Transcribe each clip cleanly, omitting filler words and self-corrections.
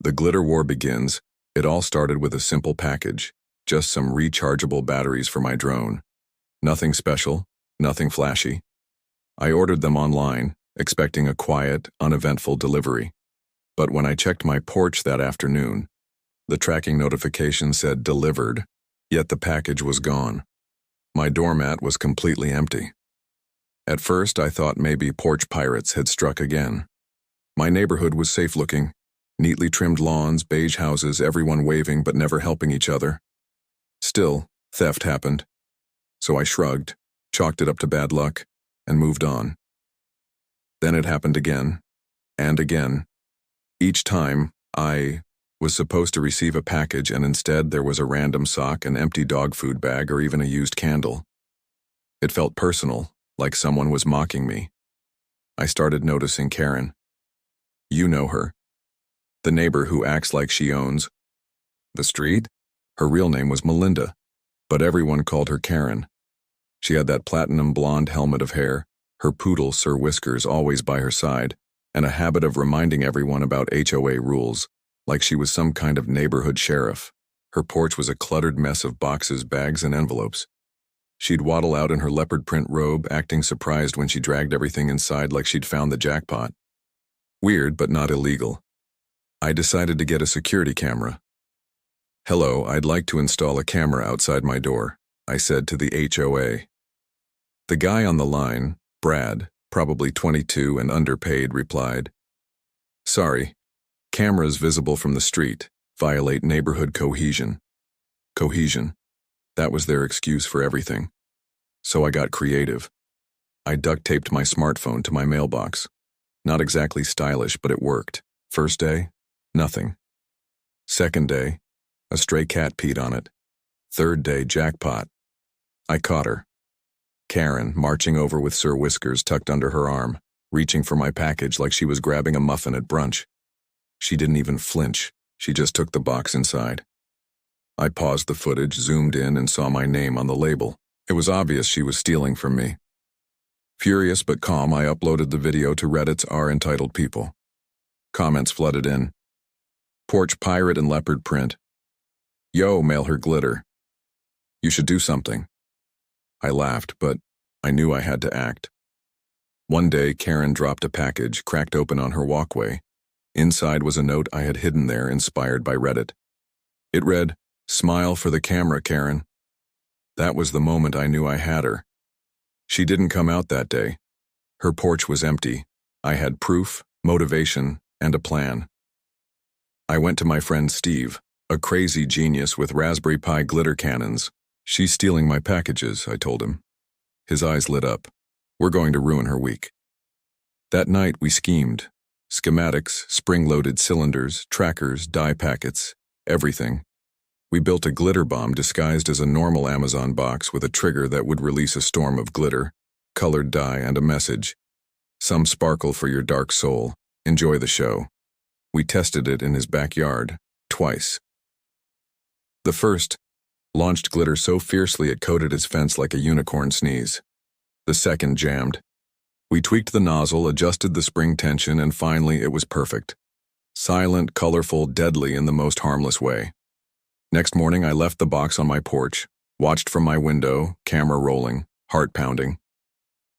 The glitter war begins. It all started with a simple package, just some rechargeable batteries for my drone. Nothing special, nothing flashy. I ordered them online, expecting a quiet, uneventful delivery. But when I checked my porch that afternoon, the tracking notification said delivered, yet the package was gone. My doormat was completely empty. At first, I thought maybe porch pirates had struck again. My neighborhood was safe-looking, neatly trimmed lawns, beige houses, everyone waving but never helping each other. Still, theft happened. So I shrugged, chalked it up to bad luck, and moved on. Then it happened again, and again. Each time, I was supposed to receive a package and instead there was a random sock, an empty dog food bag, or even a used candle. It felt personal, like someone was mocking me. I started noticing Karen. You know her. The neighbor who acts like she owns the street? Her real name was Melinda, but everyone called her Karen. She had that platinum blonde helmet of hair, her poodle Sir Whiskers always by her side, and a habit of reminding everyone about HOA rules, like she was some kind of neighborhood sheriff. Her porch was a cluttered mess of boxes, bags, and envelopes. She'd waddle out in her leopard print robe, acting surprised when she dragged everything inside like she'd found the jackpot. Weird, but not illegal. I decided to get a security camera. "Hello, I'd like to install a camera outside my door," I said to the HOA. The guy on the line, Brad, probably 22 and underpaid, replied, "Sorry, cameras visible from the street violate neighborhood cohesion." Cohesion. That was their excuse for everything. So I got creative. I duct-taped my smartphone to my mailbox. Not exactly stylish, but it worked. First day, nothing. Second day, a stray cat peed on it. Third day, jackpot. I caught her. Karen, marching over with Sir Whiskers tucked under her arm, reaching for my package like she was grabbing a muffin at brunch. She didn't even flinch. She just took the box inside. I paused the footage, zoomed in, and saw my name on the label. It was obvious she was stealing from me. Furious but calm, I uploaded the video to Reddit's r entitled people. Comments flooded in. Porch pirate and leopard print. Yo, mail her glitter. You should do something. I laughed, but I knew I had to act. One day, Karen dropped a package, cracked open on her walkway. Inside was a note I had hidden there, inspired by Reddit. It read, "Smile for the camera, Karen." That was the moment I knew I had her. She didn't come out that day. Her porch was empty. I had proof, motivation, and a plan. I went to my friend Steve, a crazy genius with Raspberry Pi glitter cannons. "She's stealing my packages," I told him. His eyes lit up. "We're going to ruin her week." That night we schemed. Schematics, spring-loaded cylinders, trackers, dye packets, everything. We built a glitter bomb disguised as a normal Amazon box with a trigger that would release a storm of glitter, colored dye, and a message. "Some sparkle for your dark soul. Enjoy the show." We tested it in his backyard, twice. The first launched glitter so fiercely it coated his fence like a unicorn sneeze. The second jammed. We tweaked the nozzle, adjusted the spring tension, and finally it was perfect. Silent, colorful, deadly in the most harmless way. Next morning I left the box on my porch, watched from my window, camera rolling, heart pounding.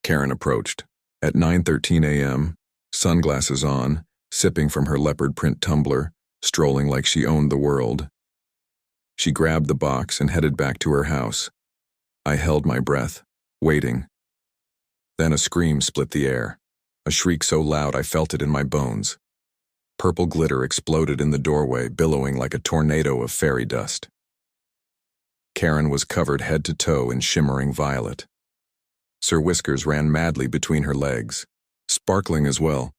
Karen approached. At 9:13 a.m., sunglasses on, sipping from her leopard print tumbler, strolling like she owned the world. She grabbed the box and headed back to her house. I held my breath, waiting. Then a scream split the air, a shriek so loud I felt it in my bones. Purple glitter exploded in the doorway, billowing like a tornado of fairy dust. Karen was covered head to toe in shimmering violet. Sir Whiskers ran madly between her legs, sparkling as well.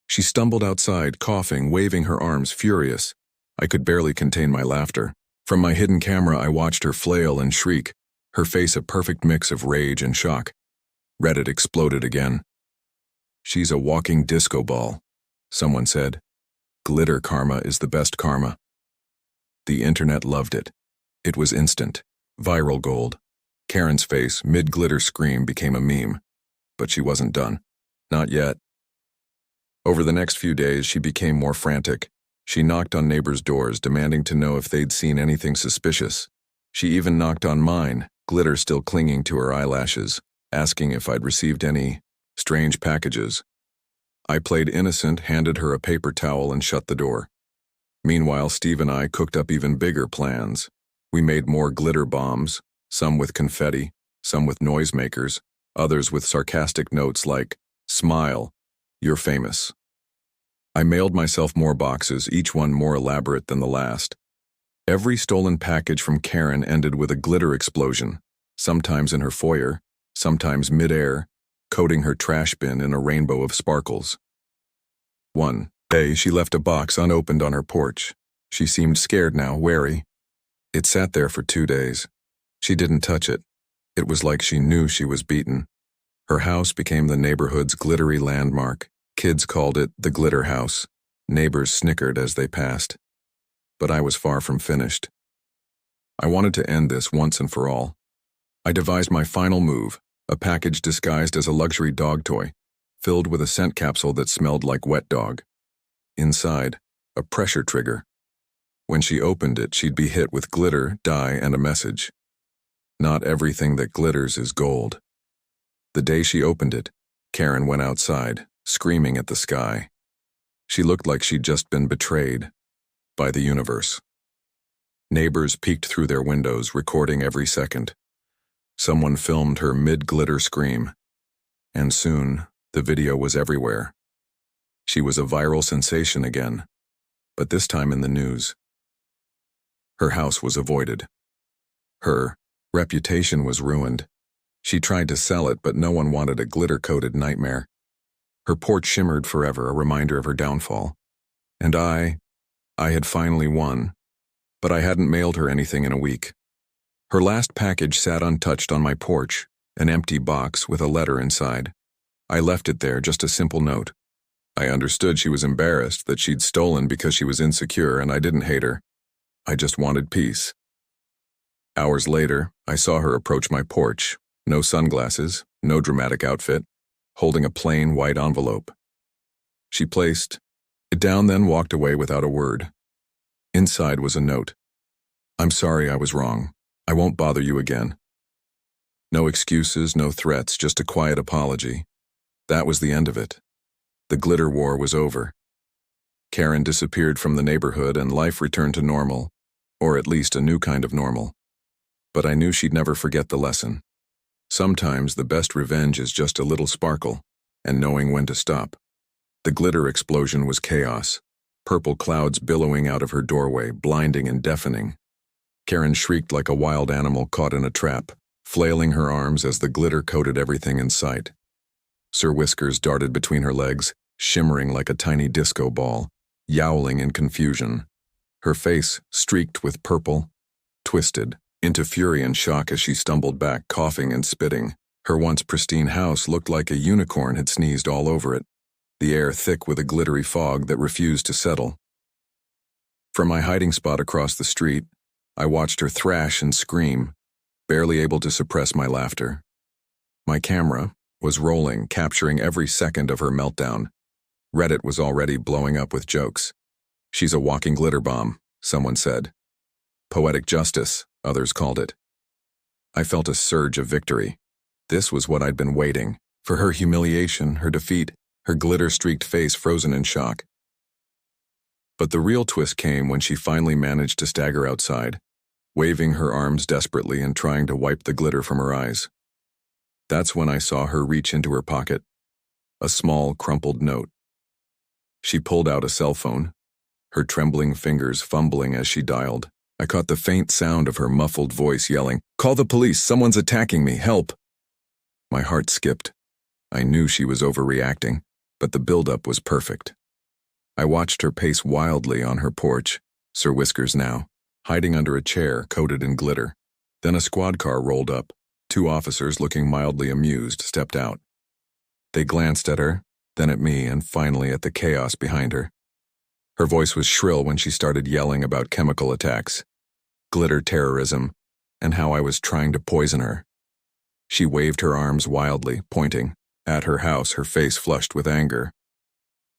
She stumbled outside, coughing, waving her arms, furious. I could barely contain my laughter. From my hidden camera, I watched her flail and shriek, her face a perfect mix of rage and shock. Reddit exploded again. "She's a walking disco ball," someone said. "Glitter karma is the best karma." The internet loved it. It was instant. Viral gold. Karen's face, mid-glitter scream, became a meme. But she wasn't done. Not yet. Over the next few days, she became more frantic. She knocked on neighbors' doors, demanding to know if they'd seen anything suspicious. She even knocked on mine, glitter still clinging to her eyelashes, asking if I'd received any strange packages. I played innocent, handed her a paper towel, and shut the door. Meanwhile, Steve and I cooked up even bigger plans. We made more glitter bombs, some with confetti, some with noisemakers, others with sarcastic notes like, "Smile, you're famous." I mailed myself more boxes, each one more elaborate than the last. Every stolen package from Karen ended with a glitter explosion, sometimes in her foyer, sometimes mid-air, coating her trash bin in a rainbow of sparkles. One day, she left a box unopened on her porch. She seemed scared now, wary. It sat there for 2 days. She didn't touch it. It was like she knew she was beaten. Her house became the neighborhood's glittery landmark. Kids called it the Glitter House. Neighbors snickered as they passed. But I was far from finished. I wanted to end this once and for all. I devised my final move, a package disguised as a luxury dog toy, filled with a scent capsule that smelled like wet dog. Inside, a pressure trigger. When she opened it, she'd be hit with glitter, dye, and a message. Not everything that glitters is gold. The day she opened it, Karen went outside, screaming at the sky. She looked like she'd just been betrayed by the universe. Neighbors peeked through their windows, recording every second. Someone filmed her mid-glitter scream. And soon, the video was everywhere. She was a viral sensation again, but this time in the news. Her house was avoided. Her reputation was ruined. She tried to sell it, but no one wanted a glitter-coated nightmare. Her porch shimmered forever, a reminder of her downfall. And I had finally won, but I hadn't mailed her anything in a week. Her last package sat untouched on my porch, an empty box with a letter inside. I left it there, just a simple note. I understood she was embarrassed, that she'd stolen because she was insecure, and I didn't hate her. I just wanted peace. Hours later, I saw her approach my porch. No sunglasses, no dramatic outfit, holding a plain white envelope. She placed it down, then walked away without a word. Inside was a note. "I'm sorry I was wrong. I won't bother you again." No excuses, no threats, just a quiet apology. That was the end of it. The glitter war was over. Karen disappeared from the neighborhood and life returned to normal, or at least a new kind of normal. But I knew she'd never forget the lesson. Sometimes the best revenge is just a little sparkle, and knowing when to stop. The glitter explosion was chaos, purple clouds billowing out of her doorway, blinding and deafening. Karen shrieked like a wild animal caught in a trap, flailing her arms as the glitter coated everything in sight. Sir Whiskers darted between her legs, shimmering like a tiny disco ball, yowling in confusion. Her face, streaked with purple, twisted into fury and shock as she stumbled back, coughing and spitting. Her once pristine house looked like a unicorn had sneezed all over it, the air thick with a glittery fog that refused to settle. From my hiding spot across the street, I watched her thrash and scream, barely able to suppress my laughter. My camera was rolling, capturing every second of her meltdown. Reddit was already blowing up with jokes. "She's a walking glitter bomb," someone said. "Poetic justice," others called it. I felt a surge of victory. This was what I'd been waiting for: her humiliation, her defeat, her glitter-streaked face frozen in shock. But the real twist came when she finally managed to stagger outside, waving her arms desperately and trying to wipe the glitter from her eyes. That's when I saw her reach into her pocket, a small, crumpled note. She pulled out a cell phone, her trembling fingers fumbling as she dialed. I caught the faint sound of her muffled voice yelling, "Call the police! Someone's attacking me! Help!" My heart skipped. I knew she was overreacting, but the buildup was perfect. I watched her pace wildly on her porch, Sir Whiskers now, hiding under a chair coated in glitter. Then a squad car rolled up. 2 officers, looking mildly amused, stepped out. They glanced at her, then at me, and finally at the chaos behind her. Her voice was shrill when she started yelling about chemical attacks, glitter terrorism, and how I was trying to poison her. She waved her arms wildly, pointing at her house, her face flushed with anger.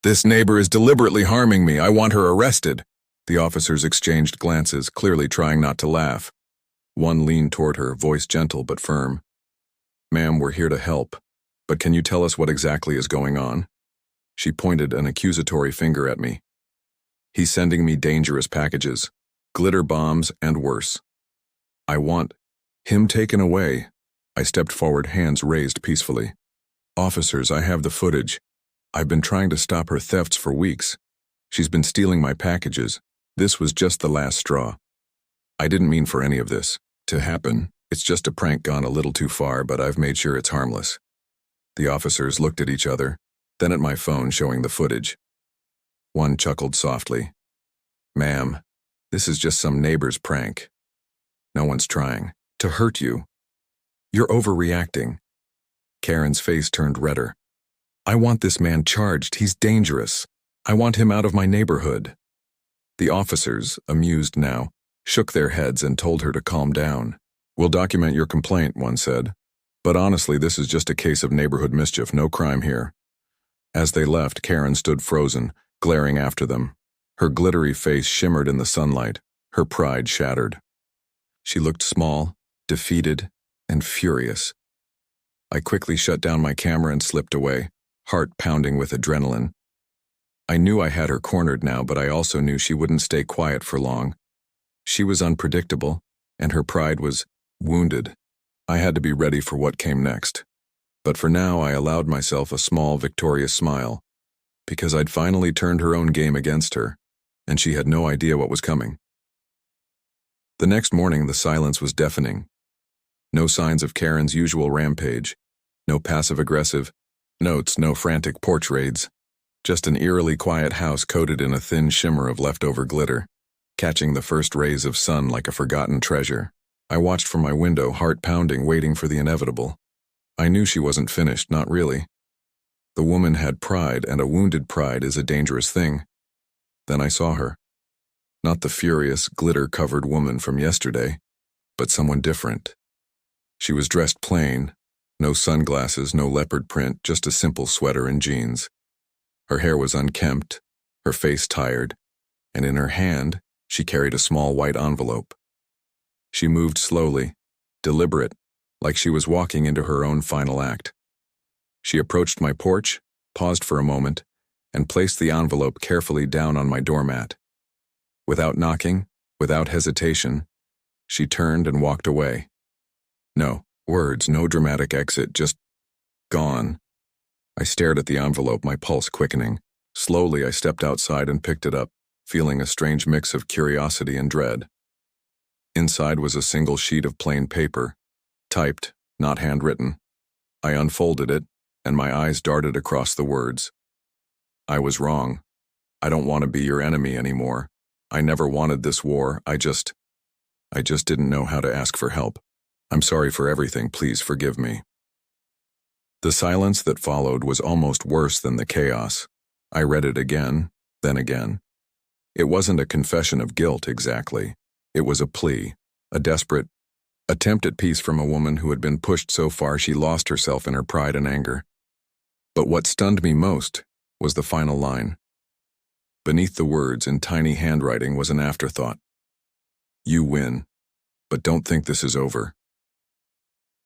This neighbor is deliberately harming me. I want her arrested. The officers exchanged glances, clearly trying not to laugh. One leaned toward her, voice gentle but firm. Ma'am, we're here to help, but can you tell us what exactly is going on? She pointed an accusatory finger at me. He's sending me dangerous packages, glitter bombs and worse. I want him taken away. I stepped forward, hands raised peacefully. Officers, I have the footage. I've been trying to stop her thefts for weeks. She's been stealing my packages. This was just the last straw. I didn't mean for any of this to happen. It's just a prank gone a little too far, but I've made sure it's harmless. The officers looked at each other, then at my phone showing the footage. One chuckled softly. Ma'am, this is just some neighbor's prank. No one's trying to hurt you. You're overreacting. Karen's face turned redder. I want this man charged. He's dangerous. I want him out of my neighborhood. The officers, amused now, shook their heads and told her to calm down. We'll document your complaint, one said. But honestly, this is just a case of neighborhood mischief, no crime here. As they left, Karen stood frozen, glaring after them. Her glittery face shimmered in the sunlight, her pride shattered. She looked small, defeated, and furious. I quickly shut down my camera and slipped away, heart pounding with adrenaline. I knew I had her cornered now, but I also knew she wouldn't stay quiet for long. She was unpredictable, and her pride was wounded. I had to be ready for what came next. But for now, I allowed myself a small, victorious smile, because I'd finally turned her own game against her, and she had no idea what was coming. The next morning, the silence was deafening. No signs of Karen's usual rampage, no passive-aggressive notes, no frantic porch raids. Just an eerily quiet house coated in a thin shimmer of leftover glitter, catching the first rays of sun like a forgotten treasure. I watched from my window, heart pounding, waiting for the inevitable. I knew she wasn't finished, not really. The woman had pride, and a wounded pride is a dangerous thing. Then I saw her. Not the furious, glitter-covered woman from yesterday, but someone different. She was dressed plain, no sunglasses, no leopard print, just a simple sweater and jeans. Her hair was unkempt, her face tired, and in her hand, she carried a small white envelope. She moved slowly, deliberate, like she was walking into her own final act. She approached my porch, paused for a moment, and placed the envelope carefully down on my doormat. Without knocking, without hesitation, she turned and walked away. No words, no dramatic exit, just gone. I stared at the envelope, my pulse quickening. Slowly, I stepped outside and picked it up, feeling a strange mix of curiosity and dread. Inside was a single sheet of plain paper, typed, not handwritten. I unfolded it, and my eyes darted across the words. I was wrong. I don't want to be your enemy anymore. I never wanted this war. I just didn't know how to ask for help. I'm sorry for everything. Please forgive me. The silence that followed was almost worse than the chaos. I read it again, then again. It wasn't a confession of guilt exactly. It was a plea, a desperate attempt at peace from a woman who had been pushed so far she lost herself in her pride and anger. But what stunned me most was the final line. Beneath the words in tiny handwriting was an afterthought. You win, but don't think this is over.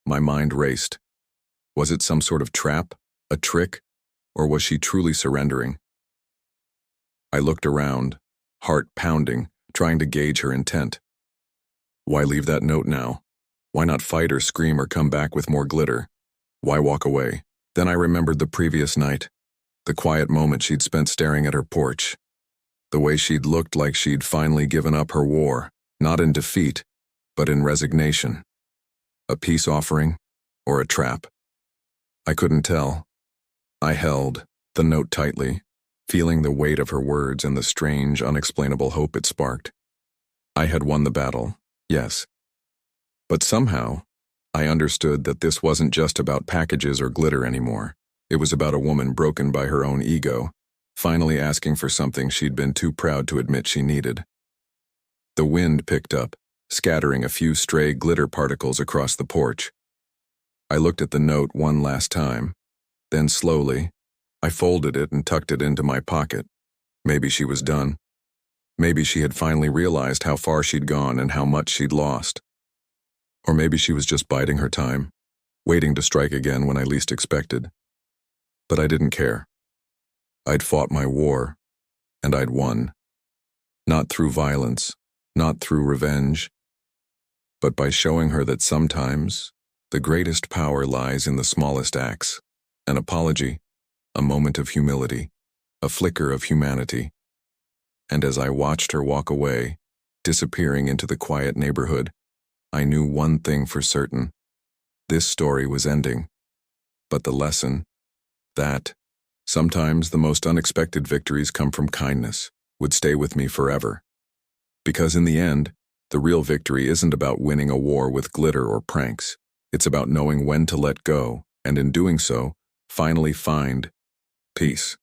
My mind raced. Was it some sort of trap, a trick, or was she truly surrendering? I looked around, heart pounding, trying to gauge her intent. Why leave that note now? Why not fight or scream or come back with more glitter? Why walk away? Then I remembered the previous night, the quiet moment she'd spent staring at her porch, the way she'd looked like she'd finally given up her war, not in defeat, but in resignation. A peace offering or a trap? I couldn't tell. I held the note tightly, feeling the weight of her words and the strange, unexplainable hope it sparked. I had won the battle, yes. But somehow, I understood that this wasn't just about packages or glitter anymore. It was about a woman broken by her own ego, finally asking for something she'd been too proud to admit she needed. The wind picked up, scattering a few stray glitter particles across the porch. I looked at the note one last time, then slowly, I folded it and tucked it into my pocket. Maybe she was done. Maybe she had finally realized how far she'd gone and how much she'd lost. Or maybe she was just biding her time, waiting to strike again when I least expected. But I didn't care. I'd fought my war, and I'd won. Not through violence, not through revenge, but by showing her that sometimes the greatest power lies in the smallest acts: an apology, a moment of humility, a flicker of humanity. And as I watched her walk away, disappearing into the quiet neighborhood, I knew one thing for certain. This story was ending. But the lesson, that sometimes the most unexpected victories come from kindness, would stay with me forever. Because in the end, the real victory isn't about winning a war with glitter or pranks. It's about knowing when to let go, and in doing so, finally find peace.